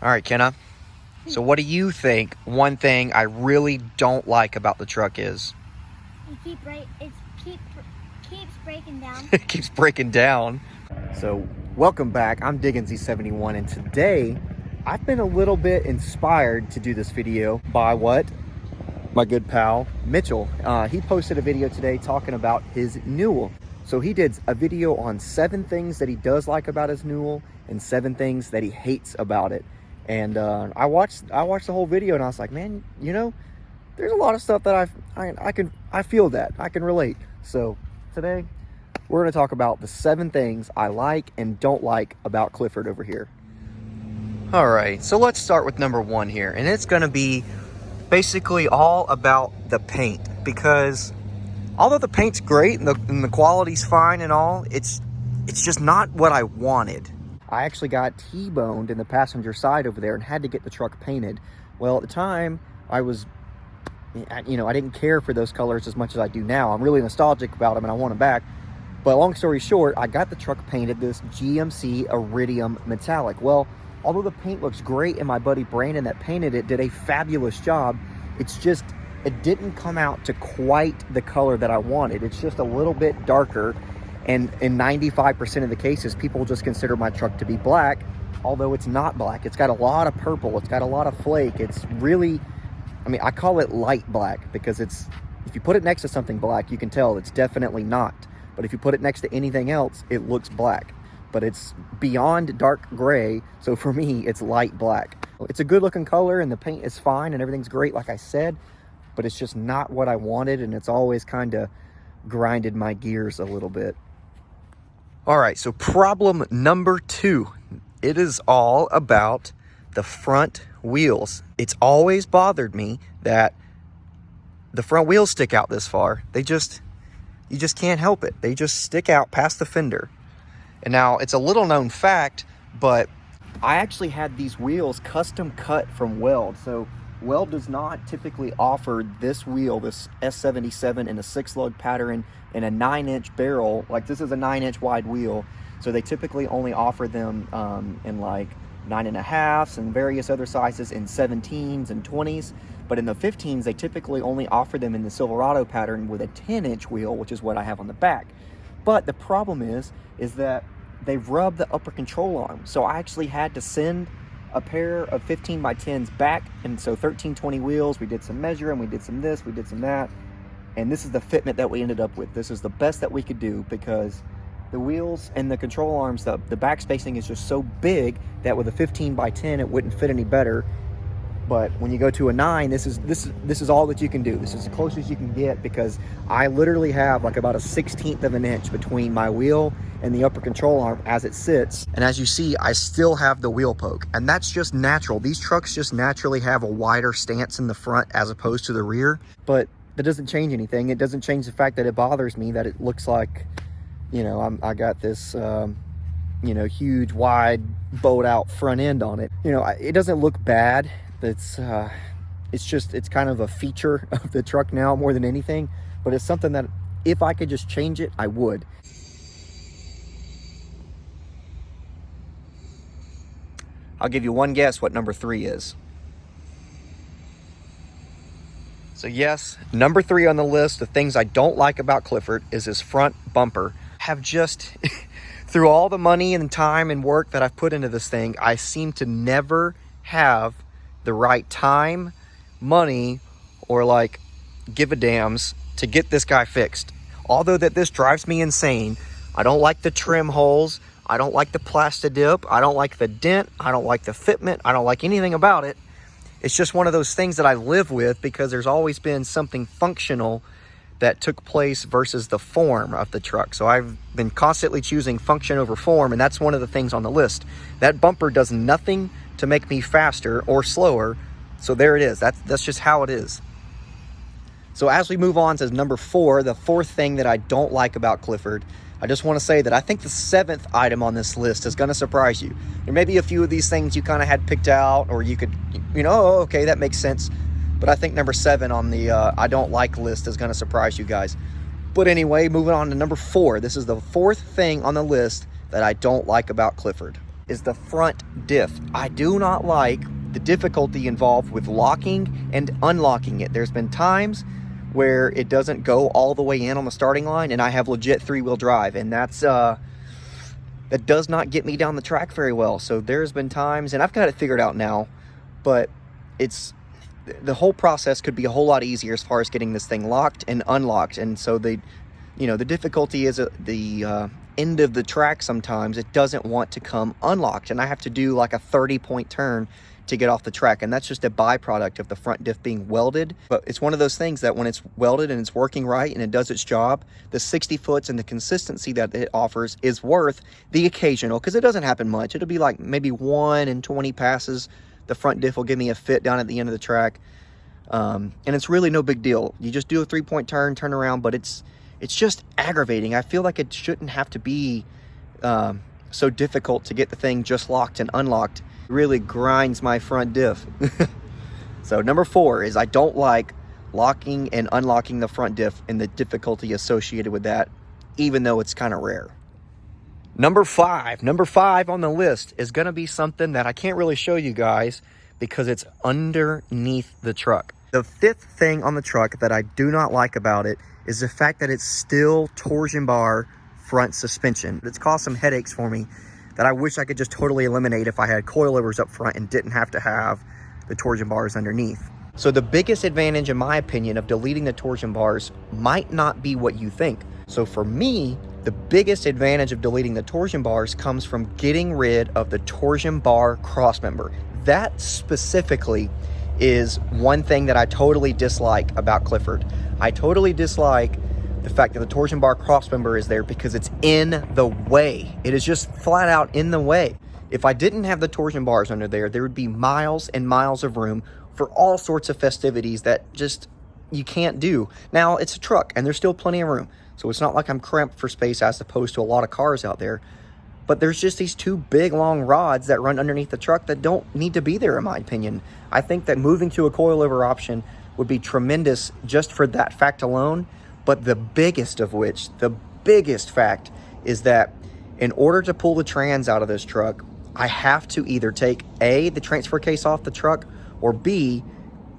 All right, Kenna. So what do you think one thing I really don't like about the truck is? Keeps breaking down. It keeps breaking down. So welcome back. I'm Diggins Z71, and today I've been a little bit inspired to do this video by what? My good pal Mitchell. He posted a video today talking about his Newell. So he did a video on 7 things that he does like about his Newell and 7 things that he hates about it. And I watched the whole video, and I was like, man, you know, there's a lot of stuff that I feel that I can relate. So today we're going to talk about the 7 things I like and don't like about Clifford over here. All right, so let's start with number 1 here, and it's going to be basically all about the paint, because although the paint's great and the quality's fine and all, it's just not what I wanted. I actually got T-boned in the passenger side over there and had to get the truck painted. Well, at the time, I didn't care for those colors as much as I do now. I'm really nostalgic about them and I want them back. But long story short, I got the truck painted this GMC Iridium Metallic. Well, although the paint looks great and my buddy Brandon that painted it did a fabulous job, it didn't come out to quite the color that I wanted. It's just a little bit darker. And in 95% of the cases, people just consider my truck to be black, although it's not black. It's got a lot of purple. It's got a lot of flake. It's really, I call it light black because if you put it next to something black, you can tell it's definitely not. But if you put it next to anything else, it looks black. But it's beyond dark gray, so for me, it's light black. It's a good looking color, and the paint is fine, and everything's great, like I said, but it's just not what I wanted, and it's always kind of grinded my gears a little bit. All right, so problem number 2, it is all about the front wheels. It's always bothered me that the front wheels stick out this far. You just can't help it. They just stick out past the fender. And now it's a little known fact, but I actually had these wheels custom cut from Weld. So Weld does not typically offer this wheel, this S77 in a 6-lug pattern and a 9-inch barrel. Like, this is a 9-inch wide wheel. So they typically only offer them in like 9.5s and various other sizes in 17s and 20s. But in the 15s, they typically only offer them in the Silverado pattern with a 10-inch wheel, which is what I have on the back. But the problem is that they've rubbed the upper control arm. So I actually had to send a pair of 15 by 10s back, and so 1320 wheels. We did some measuring, we did some this, we did some that, and this is the fitment that we ended up with. This is the best that we could do because the wheels and the control arms, the back spacing is just so big that with a 15 by 10 it wouldn't fit any better. But when you go to a 9, this is all that you can do. This is as close as you can get, because I literally have like about a 1/16 of an inch between my wheel and the upper control arm as it sits. And as you see, I still have the wheel poke, and that's just natural. These trucks just naturally have a wider stance in the front as opposed to the rear, but that doesn't change anything. It doesn't change the fact that it bothers me that it looks like, I got this, huge, wide, bowed out front end on it. It doesn't look bad. It's kind of a feature of the truck now more than anything, but it's something that if I could just change it, I would. I'll give you one guess what number 3 is. So yes, number 3 on the list of things I don't like about Clifford is his front bumper. Have just, through all the money and time and work that I've put into this thing, I seem to never have the right time, money, or like give a dams to get this guy fixed. Although that this drives me insane, I don't like the trim holes, I don't like the Plastidip, I don't like the dent, I don't like the fitment, I don't like anything about it. It's just one of those things that I live with because there's always been something functional that took place versus the form of the truck. So I've been constantly choosing function over form, and that's one of the things on the list. That bumper does nothing to make me faster or slower, so there it is. That's just how it is. So as we move on to number 4, the 4th thing that I don't like about Clifford, I just want to say that I think the 7th item on this list is going to surprise you. There may be a few of these things you kind of had picked out, or you could, oh, okay, that makes sense. But I think number 7 on the I don't like list is going to surprise you guys. But anyway, moving on to number 4. This is the 4th thing on the list that I don't like about Clifford. is the front diff. I do not like the difficulty involved with locking and unlocking it. There's been times where it doesn't go all the way in on the starting line, and I have legit 3-wheel drive, and that does not get me down the track very well. So there's been times, and I've got it figured out now, but the whole process could be a whole lot easier as far as getting this thing locked and unlocked. And so the difficulty is the end of the track. Sometimes it doesn't want to come unlocked, and I have to do like a 30-point turn to get off the track, and that's just a byproduct of the front diff being welded. But it's one of those things that when it's welded and it's working right and it does its job, the 60 foots and the consistency that it offers is worth the occasional, because it doesn't happen much. It'll be like maybe 1 in 20 passes the front diff will give me a fit down at the end of the track, and it's really no big deal. You just do a 3-point turn around, but it's just aggravating. I feel like it shouldn't have to be so difficult to get the thing just locked and unlocked. It really grinds my front diff. So number 4 is I don't like locking and unlocking the front diff and the difficulty associated with that, even though it's kind of rare. Number 5 on the list is going to be something that I can't really show you guys because it's underneath the truck. The 5th thing on the truck that I do not like about it is the fact that it's still torsion bar front suspension. It's caused some headaches for me that I wish I could just totally eliminate if I had coilovers up front and didn't have to have the torsion bars underneath. So the biggest advantage, in my opinion, of deleting the torsion bars might not be what you think. So for me, the biggest advantage of deleting the torsion bars comes from getting rid of the torsion bar crossmember. That specifically is one thing that I totally dislike about Clifford. I totally dislike the fact that the torsion bar crossmember is there because it's in the way. It is just flat out in the way. If I didn't have the torsion bars under there, there would be miles and miles of room for all sorts of festivities that just you can't do. Now, it's a truck and there's still plenty of room, so it's not like I'm cramped for space as opposed to a lot of cars out there. But there's just these 2 big long rods that run underneath the truck that don't need to be there, in my opinion. I think that moving to a coilover option would be tremendous just for that fact alone. But the biggest of which, the biggest fact, is that in order to pull the trans out of this truck, I have to either take A, the transfer case off the truck, or B,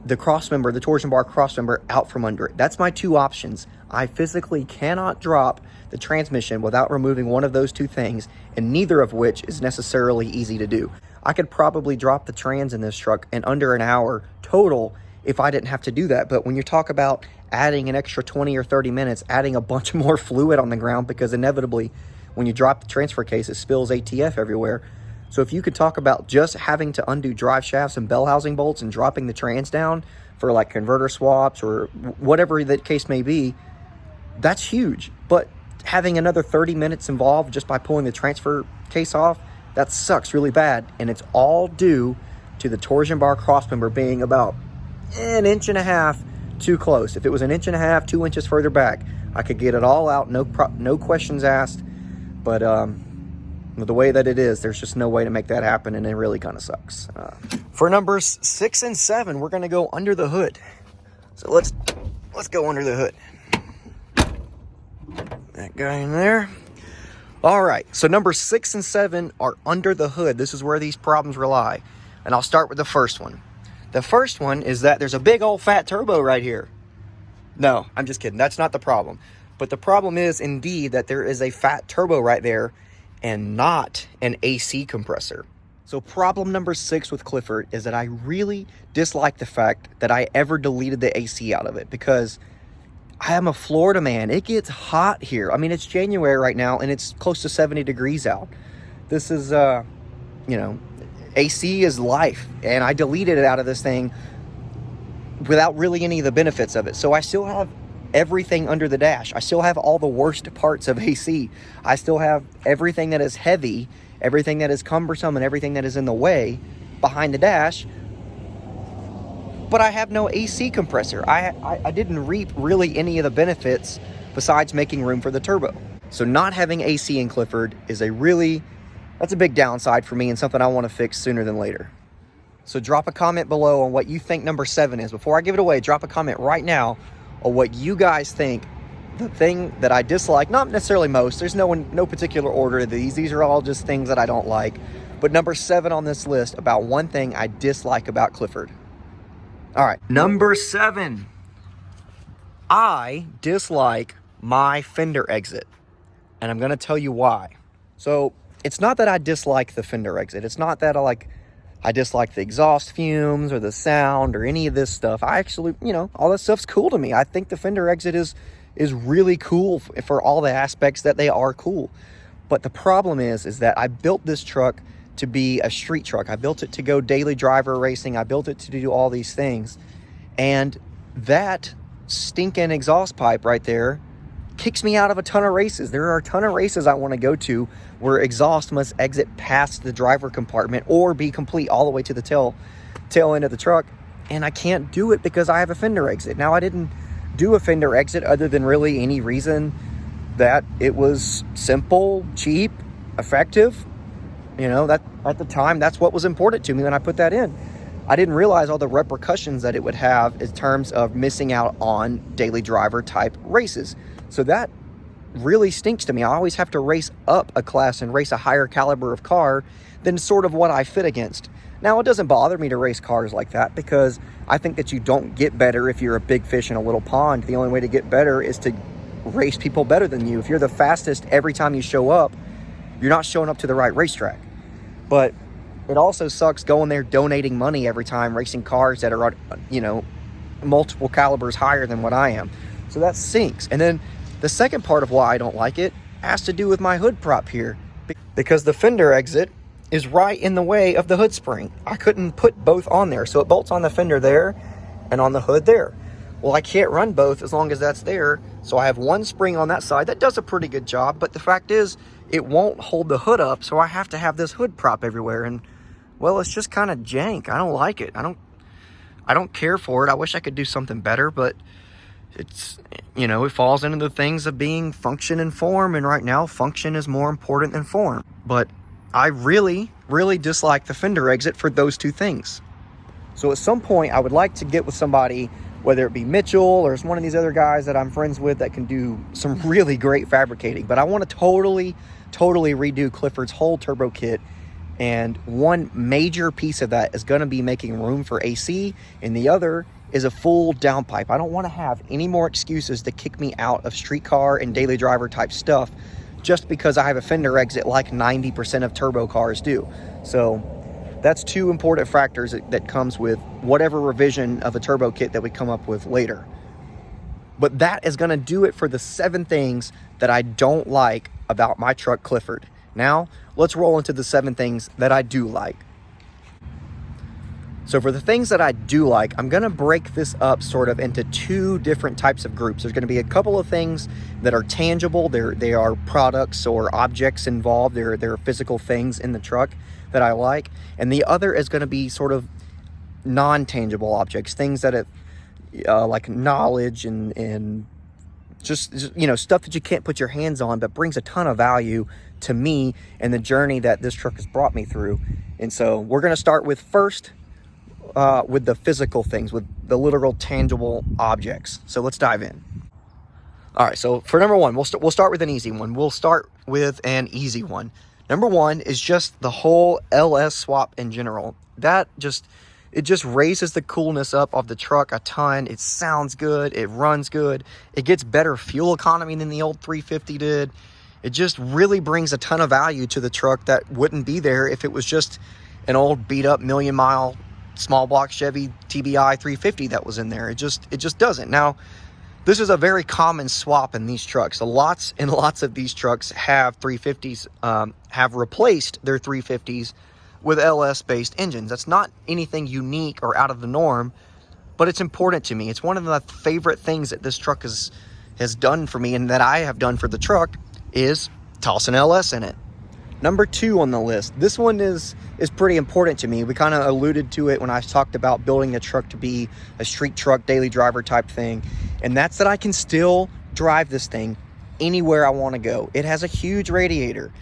the crossmember, the torsion bar crossmember out from under it. That's my 2 options. I physically cannot drop the transmission without removing one of those 2 things, and neither of which is necessarily easy to do. I could probably drop the trans in this truck in under an hour total if I didn't have to do that. But when you talk about adding an extra 20 or 30 minutes, adding a bunch more fluid on the ground, because inevitably when you drop the transfer case, it spills ATF everywhere. So if you could talk about just having to undo drive shafts and bell housing bolts and dropping the trans down for like converter swaps or whatever that case may be, that's huge. But having another 30 minutes involved just by pulling the transfer case off, that sucks really bad. And it's all due to the torsion bar crossmember being about 1.5 inches too close. If it was 1.5 inches, 2 inches further back, I could get it all out, no questions asked. But the way that it is, there's just no way to make that happen, and it really kind of sucks. For numbers 6 and 7, we're gonna go under the hood. So let's go under the hood. That guy in there. All right, so numbers 6 and 7 are under the hood. This is where these problems rely. And I'll start with the first one. The first one is that there's a big old fat turbo right here. No, I'm just kidding. That's not the problem. But the problem is indeed that there is a fat turbo right there and not an AC compressor. So problem number 6 with Clifford is that I really dislike the fact that I ever deleted the AC out of it, because I am a Florida man. It gets hot here. I mean, it's January right now and it's close to 70 degrees out. This is, AC is life, and I deleted it out of this thing without really any of the benefits of it. So I still have everything under the dash. I still have all the worst parts of AC. I still have everything that is heavy, everything that is cumbersome, and everything that is in the way behind the dash. But I have no AC compressor. I didn't reap really any of the benefits besides making room for the turbo. So not having AC in Clifford is that's a big downside for me and something I want to fix sooner than later. So drop a comment below on what you think number 7 is. Before I give it away, drop a comment right now on what you guys think the thing that I dislike, not necessarily most, there's no particular order to these. These are all just things that I don't like. But number 7 on this list about one thing I dislike about Clifford. All right, number 7. I dislike my fender exit, and I'm going to tell you why. So it's not that I dislike the fender exit. It's not that I dislike the exhaust fumes or the sound or any of this stuff. I actually, all that stuff's cool to me. I think the fender exit is really cool for all the aspects that they are cool. But the problem is that I built this truck to be a street truck. I built it to go daily driver racing. I built it to do all these things. And that stinking exhaust pipe right there kicks me out of a ton of races. There are a ton of races I want to go to where exhaust must exit past the driver compartment or be complete all the way to the tail end of the truck. And I can't do it because I have a fender exit. Now, I didn't do a fender exit other than really any reason that it was simple, cheap, effective. That at the time, that's what was important to me when I put that in. I didn't realize all the repercussions that it would have in terms of missing out on daily driver type races. So that really stinks to me. I always have to race up a class and race a higher caliber of car than sort of what I fit against. Now, it doesn't bother me to race cars like that because I think that you don't get better if you're a big fish in a little pond. The only way to get better is to race people better than you. If you're the fastest every time you show up, you're not showing up to the right racetrack. But it also sucks going there donating money every time racing cars that are, multiple calibers higher than what I am. So that sinks. And then the second part of why I don't like it has to do with my hood prop here, because the fender exit is right in the way of the hood spring. I couldn't put both on there. So it bolts on the fender there and on the hood there. Well, I can't run both as long as that's there. So I have one spring on that side that does a pretty good job. But the fact is, it won't hold the hood up. So I have to have this hood prop everywhere. And well, it's just kind of jank. I don't like it. I don't care for it. I wish I could do something better, but it's, it falls into the things of being function and form. And right now, function is more important than form. But I really, really dislike the fender exit for those two things. So at some point, I would like to get with somebody, whether it be Mitchell or one of these other guys that I'm friends with that can do some really great fabricating. But I want to totally redo Clifford's whole turbo kit. And one major piece of that is going to be making room for AC, and the other is a full downpipe. I don't want to have any more excuses to kick me out of street car and daily driver type stuff just because I have a fender exit like 90% of turbo cars do. So that's two important factors that comes with whatever revision of a turbo kit that we come up with later. But that is going to do it for the 7 things that I don't like about my truck Clifford. Now, let's roll into the 7 things that I do like. So for the things that I do like, I'm going to break this up sort of into 2 different types of groups. There's going to be a couple of things that are tangible. They are products or objects involved. They're physical things in the truck that I like. And the other is going to be sort of non-tangible objects, things that have like knowledge and just stuff that you can't put your hands on, but brings a ton of value to me and the journey that this truck has brought me through. And so we're going to start with first with the physical things, with the literal tangible objects. So let's dive in. All right, so for number 1, we'll start with an easy one. Number 1 is just the whole LS swap in general. It just raises the coolness up of the truck a ton. It sounds good. It runs good. It gets better fuel economy than the old 350 did. It just really brings a ton of value to the truck that wouldn't be there if it was just an old beat up million-mile small block Chevy TBI 350 that was in there. It just doesn't. Now, this is a very common swap in these trucks. Lots and lots of these trucks have 350s, have replaced their 350s with LS-based engines. That's not anything unique or out of the norm, but it's important to me. It's one of the favorite things that this truck has done for me and that I have done for the truck is toss an LS in it. Number 2 on the list. This one is pretty important to me. We kind of alluded to it when I talked about building the truck to be a street truck, daily driver type thing. And that's that I can still drive this thing anywhere I want to go. It has a huge radiator,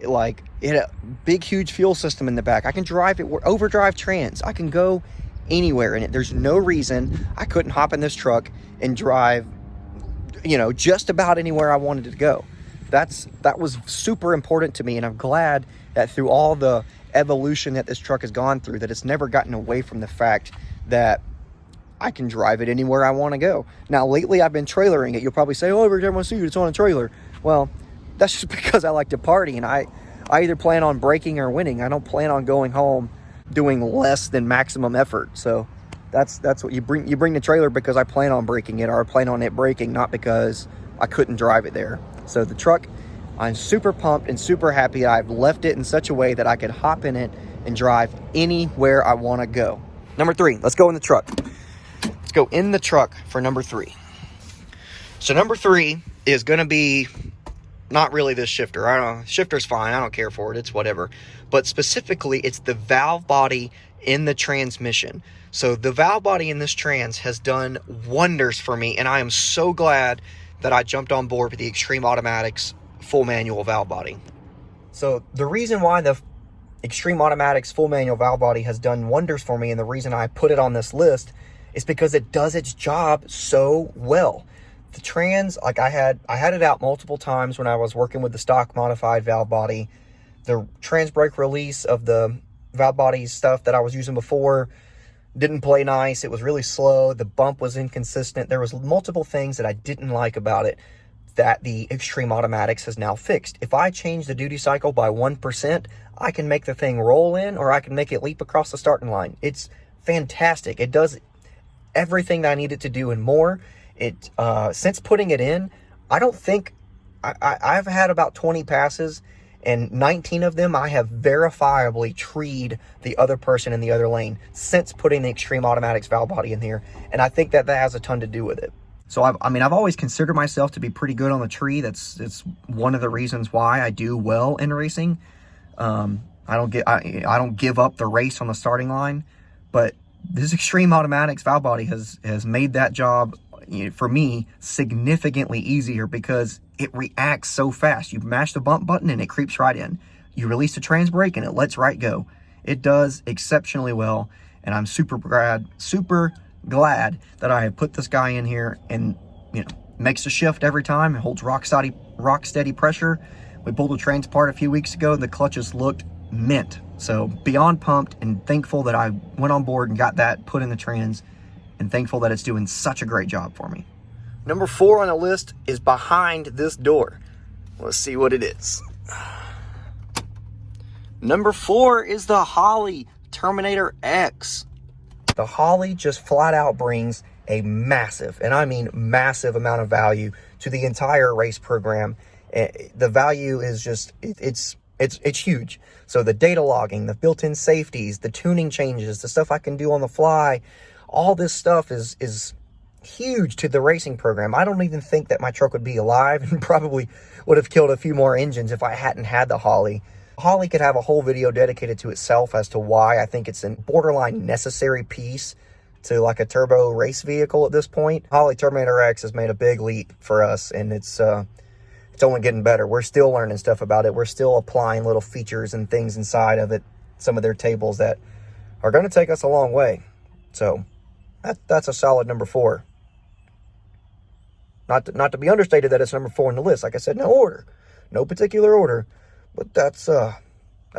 like a big, huge fuel system in the back. I can drive it, overdrive trans. I can go anywhere in it. There's no reason I couldn't hop in this truck and drive, just about anywhere I wanted to go. That was super important to me, and I'm glad that through all the evolution that this truck has gone through, that it's never gotten away from the fact that I can drive it anywhere I want to go. Now, lately I've been trailering it. You'll probably say, oh, every time I see you, it's on a trailer. Well, that's just because I like to party, and I either plan on breaking or winning. I don't plan on going home doing less than maximum effort. So that's what you bring. You bring the trailer because I plan on breaking it, or I plan on it breaking, not because I couldn't drive it there. So the truck, I'm super pumped and super happy I've left it in such a way that I could hop in it and drive anywhere I want to go. Number 3, let's go in the truck. Let's go in the truck for number 3. So number 3 is going to be not really this shifter. I don't know. Shifter's fine. I don't care for it. It's whatever. But specifically, it's the valve body in the transmission. So the valve body in this trans has done wonders for me, and I am so glad that I jumped on board with the Extreme Automatics full manual valve body. So the reason why the Extreme Automatics full manual valve body has done wonders for me, and the reason I put it on this list, is because it does its job so well. The trans, like I had it out multiple times when I was working with the stock modified valve body. The trans brake release of the valve body stuff that I was using before didn't play nice. It was really slow. The bump was inconsistent. There was multiple things that I didn't like about it that the Extreme Automatics has now fixed. If I change the duty cycle by 1%, I can make the thing roll in, or I can make it leap across the starting line. It's fantastic. It does everything that I need it to do and more. It since putting it in, I don't think I've had about 20 passes, and 19 of them I have verifiably treed the other person in the other lane since putting the Extreme Automatics valve body in here, and I think that has a ton to do with it. So I've always considered myself to be pretty good on the tree. It's one of the reasons why I do well in racing. I don't give up the race on the starting line, but this Extreme Automatics valve body has made that job, for me, significantly easier because it reacts so fast. You mash the bump button and it creeps right in. You release the trans brake and it lets right go. It does exceptionally well, and I'm super glad that I have put this guy in here, and makes a shift every time. It holds rock steady pressure. We pulled a trans part a few weeks ago, and the clutches looked mint. So beyond pumped and thankful that I went on board and got that put in the trans, and thankful that it's doing such a great job for me. Number 4 on the list is behind this door. Let's see what it is. Number 4 is the Holley Terminator X. The Holley just flat out brings a massive, and I mean massive, amount of value to the entire race program. The value is just, it's huge. So the data logging, the built-in safeties, the tuning changes, the stuff I can do on the fly, all this stuff is huge to the racing program. I don't even think that my truck would be alive, and probably would have killed a few more engines if I hadn't had the Holley. Holley could have a whole video dedicated to itself as to why I think it's a borderline necessary piece to like a turbo race vehicle at this point. Holley Terminator X has made a big leap for us, and it's only getting better. We're still learning stuff about it. We're still applying little features and things inside of it, some of their tables that are going to take us a long way. So that's a solid number 4. Not to be understated that it's number 4 on the list. Like I said, no order, no particular order, but that's a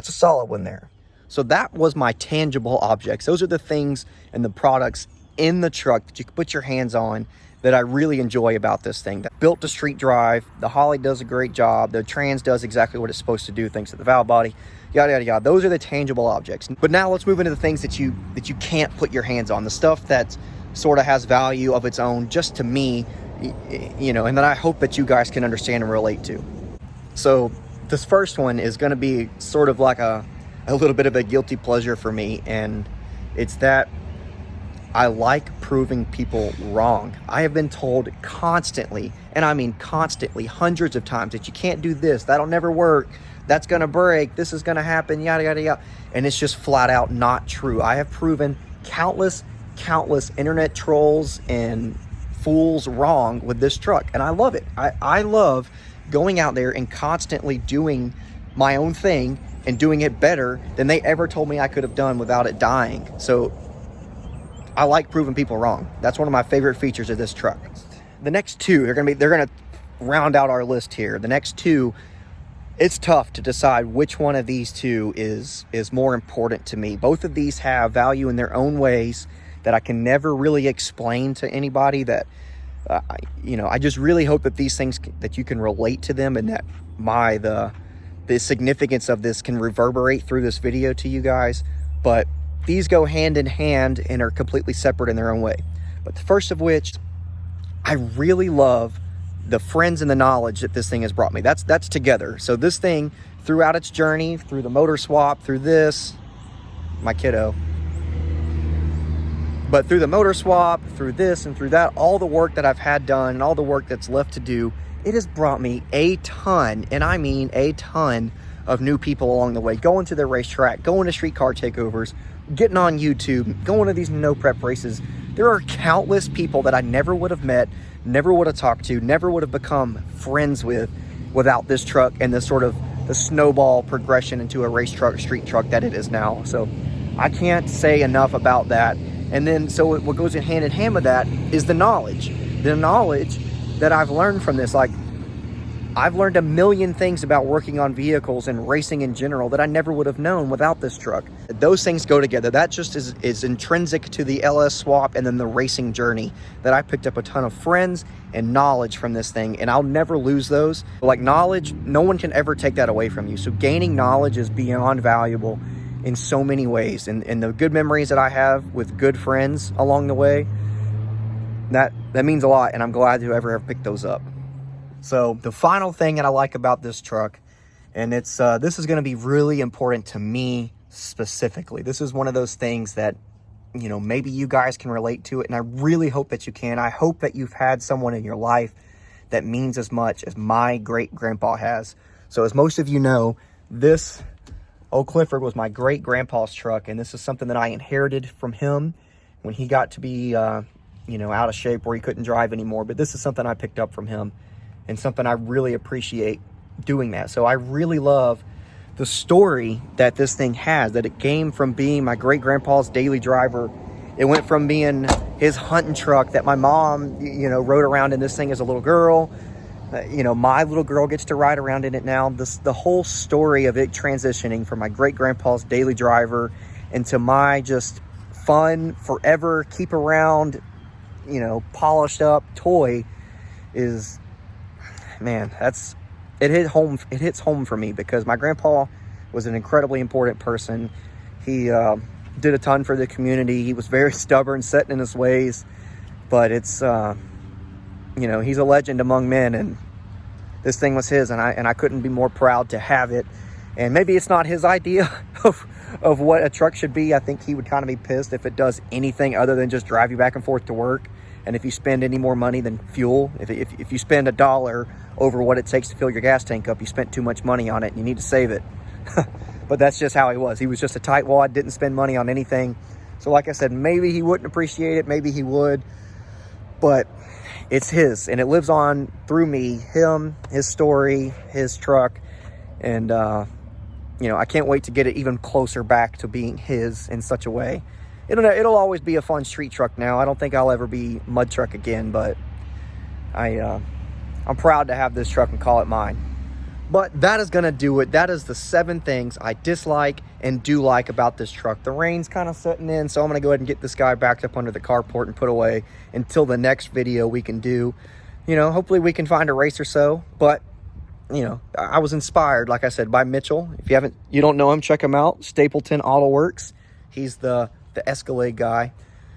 solid one there. So that was my tangible objects. Those are the things and the products in the truck that you can put your hands on that I really enjoy about this thing. Built to street drive. The Holley does a great job. The trans does exactly what it's supposed to do thanks to the valve body. Yada, yada, yada. Those are the tangible objects. But now let's move into the things that you can't put your hands on. The stuff that sort of has value of its own just to me, and that I hope that you guys can understand and relate to. So this first one is going to be sort of like a little bit of a guilty pleasure for me, and it's that I like proving people wrong. I have been told constantly, and I mean constantly, hundreds of times, that you can't do this, that'll never work, that's gonna break, this is gonna happen, yada, yada, yada. And it's just flat out not true. I have proven countless internet trolls and fools wrong with this truck, and I love it. I love going out there and constantly doing my own thing and doing it better than they ever told me I could have done without it dying. So I like proving people wrong. That's one of my favorite features of this truck. The next two, they're gonna round out our list here. The next two it's tough to decide which one of these two is more important to me. Both of these have value in their own ways that I can never really explain to anybody. That I just really hope that these things, that you can relate to them, and that the significance of this can reverberate through this video to you guys. But these go hand in hand and are completely separate in their own way. But the first of which, I really love the friends and the knowledge that this thing has brought me. That's together. So this thing, throughout its journey, through the motor swap, through this, my kiddo, but through the motor swap, through this and through that, all the work that I've had done and all the work that's left to do, it has brought me a ton, and I mean a ton, of new people along the way, going to the racetrack, going to street car takeovers, getting on YouTube, going to these no prep races. There are countless people that I never would have met, never would have talked to, never would have become friends with without this truck and this sort of the snowball progression into a race truck, street truck that it is now. So I can't say enough about that. And then, so what goes in hand with that is the knowledge that I've learned from this. Like, I've learned a million things about working on vehicles and racing in general that I never would have known without this truck. Those things go together. That just is intrinsic to the LS swap and then the racing journey, that I picked up a ton of friends and knowledge from this thing, and I'll never lose those. Like, knowledge, no one can ever take that away from you. So gaining knowledge is beyond valuable in so many ways. And the good memories that I have with good friends along the way, that means a lot, and I'm glad to ever have picked those up. So the final thing that I like about this truck, and it's this is going to be really important to me specifically. This is one of those things that, maybe you guys can relate to it, and I really hope that you can. I hope that you've had someone in your life that means as much as my great-grandpa has. So as most of you know, this old Clifford was my great-grandpa's truck, and this is something that I inherited from him when he got to be, out of shape where he couldn't drive anymore. But this is something I picked up from him, and something I really appreciate doing that. So I really love the story that this thing has, that it came from being my great-grandpa's daily driver. It went from being his hunting truck that my mom, rode around in this thing as a little girl. My little girl gets to ride around in it now. The whole story of it transitioning from my great-grandpa's daily driver into my just fun, forever, keep around, polished up toy is, man, it hits home for me, because my grandpa was an incredibly important person. He did a ton for the community. He was very stubborn, set in his ways, but it's he's a legend among men, and this thing was his, and I couldn't be more proud to have it. And maybe it's not his idea of what a truck should be. I think he would kind of be pissed if it does anything other than just drive you back and forth to work. And if you spend any more money than fuel, if you spend $1 over what it takes to fill your gas tank up, you spent too much money on it and you need to save it. But that's just how he was. He was just a tightwad, didn't spend money on anything. So like I said, maybe he wouldn't appreciate it, maybe he would, but it's his, and it lives on through me, him, his story, his truck. And I can't wait to get it even closer back to being his in such a way. It'll always be a fun street truck now. I don't think I'll ever be mud truck again, but I'm proud to have this truck and call it mine. But that is going to do it. That is the 7 things I dislike and do like about this truck. The rain's kind of setting in, so I'm going to go ahead and get this guy backed up under the carport and put away until the next video we can do. Hopefully we can find a race or so. But, I was inspired, like I said, by Mitchell. If you don't know him, check him out. Stapleton Auto Works. He's the Escalade guy.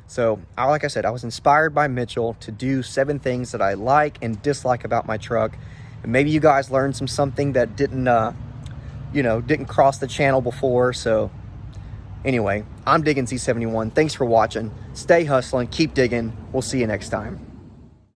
So, like I said, I was inspired by Mitchell to do 7 things that I like and dislike about my truck. And maybe you guys learned something that didn't cross the channel before. So, anyway, I'm Digging Z71. Thanks for watching. Stay hustling. Keep digging. We'll see you next time.